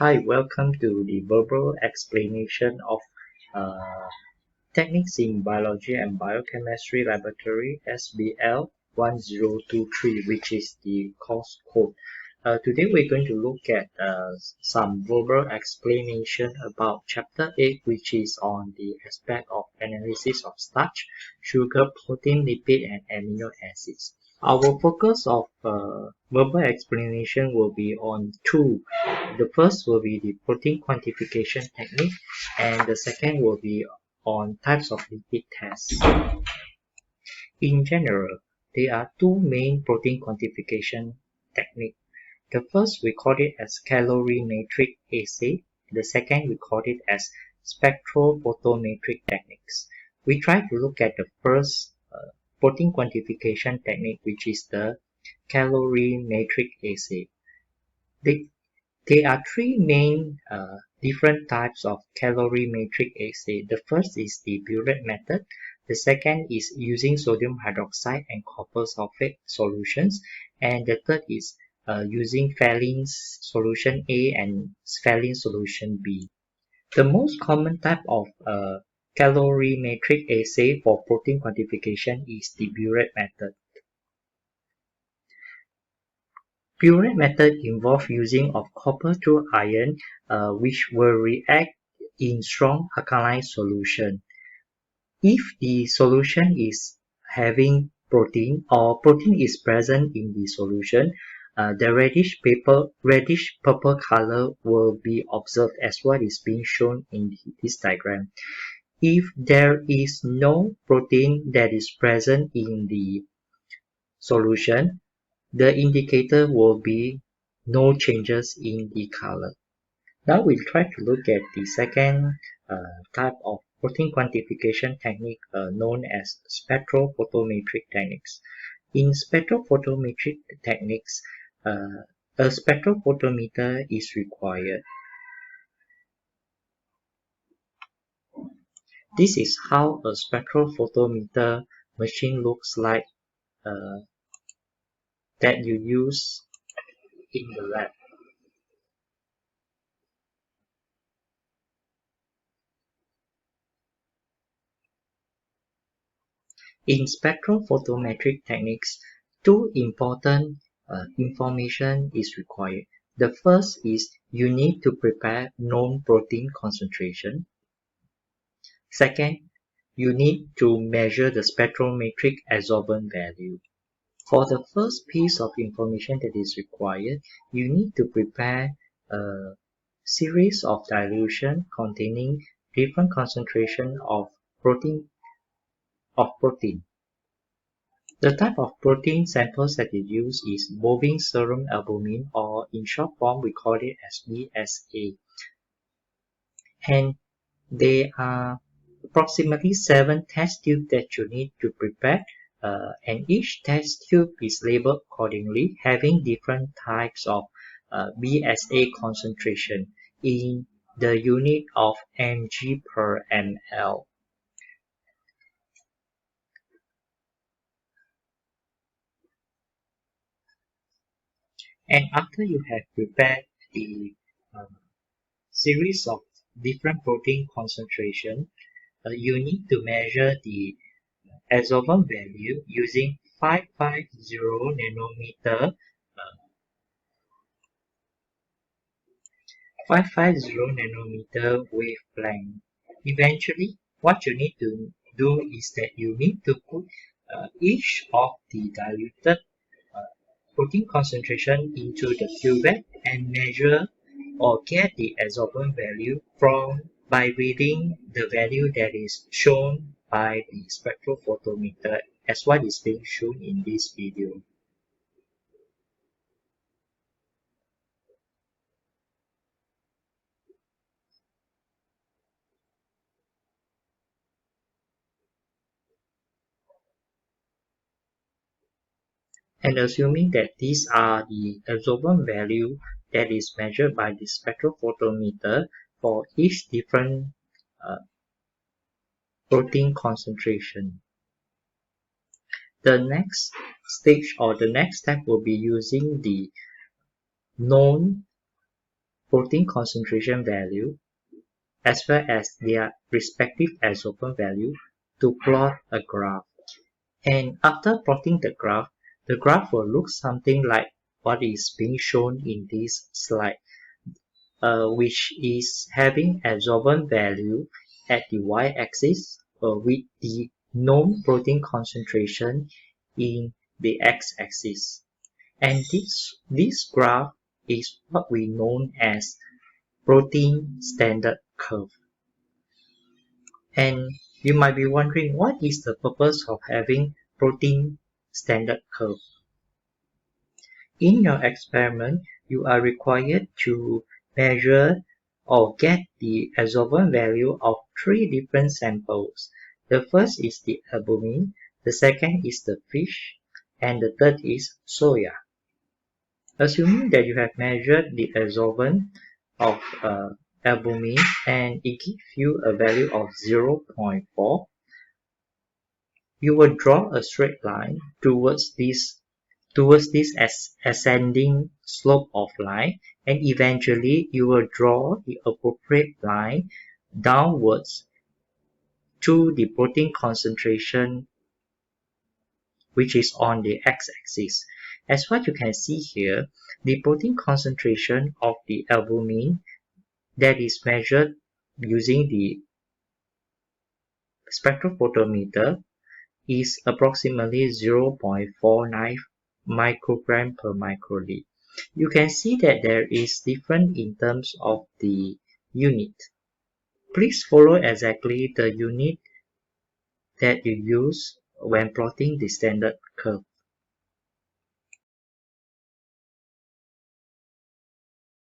Hi, welcome to the verbal explanation of uh, techniques in biology and biochemistry laboratory SBL1023, which is the course code. Today we're going to look at some verbal explanation about chapter 8, which is on the aspect of analysis of starch, sugar, protein, lipid, and amino acids. Our focus of verbal explanation will be on two. The first will be the protein quantification technique, and the second will be on types of lipid tests. In general, there are two main protein quantification techniques. The first we call it as calorimetric assay. The second we call it as spectrophotometric techniques. We try to look at the first protein quantification technique, which is the calorimetric assay. There are three main different types of calorimetric assay. The first is the Buret method. The second is using sodium hydroxide and copper sulfate solutions. And the third is using Pheline solution A and Pheline solution B. The most common type of calorimetric assay for protein quantification is the Buret method. Buret method involves using of copper to iron, which will react in strong alkaline solution. If the solution is having protein or protein is present in the solution, the reddish purple color will be observed as what is being shown in this diagram. If there is no protein that is present in the solution, the indicator will be no changes in the color. Now we'll try to look at the second type of protein quantification technique known as spectrophotometric techniques. In spectrophotometric techniques, a spectrophotometer is required. This is how a spectrophotometer machine looks like that you use in the lab. In spectrophotometric techniques, two important information is required. The first is you need to prepare known protein concentration. Second, you need to measure the spectrometric adsorbent value. For the first piece of information that is required, you need to prepare a series of dilution containing different concentration of protein. The type of protein samples that you use is bovine serum albumin, or in short form we call it as BSA. And there are approximately 7 test tubes that you need to prepare, and each test tube is labeled accordingly, having different types of BSA concentration in the unit of mg per ml. And after you have prepared the series of different protein concentration, you need to measure the adsorbent value using 550 nanometer 550 nanometer wavelength. Eventually, what you need to do is that you need to put each of the diluted protein concentration into the cuvette and measure or get the adsorbent value by reading the value that is shown by the spectrophotometer as what is being shown in this video. And assuming that these are the adsorbent value that is measured by the spectrophotometer for each different protein concentration. The next stage or the next step will be using the known protein concentration value as well as their respective adsorbent value to plot a graph. And after plotting the graph will look something like what is being shown in this slide, which is having adsorbent value at the y-axis with the known protein concentration in the x-axis. And this graph is what we know as protein standard curve. And you might be wondering, what is the purpose of having protein standard curve? In your experiment, you are required to measure or get the adsorbent value of 3 different samples. The first is the albumin, the second is the fish, and the third is soya. Assuming that you have measured the adsorbent of albumin and it gives you a value of 0.4, you will draw a straight line towards this ascending slope of line, and eventually you will draw the appropriate line downwards to the protein concentration which is on the x-axis. As what you can see here, the protein concentration of the albumin that is measured using the spectrophotometer is approximately 0.49 microgram per microliter. You can see that there is difference in terms of the unit. Please follow exactly the unit that you use when plotting the standard curve.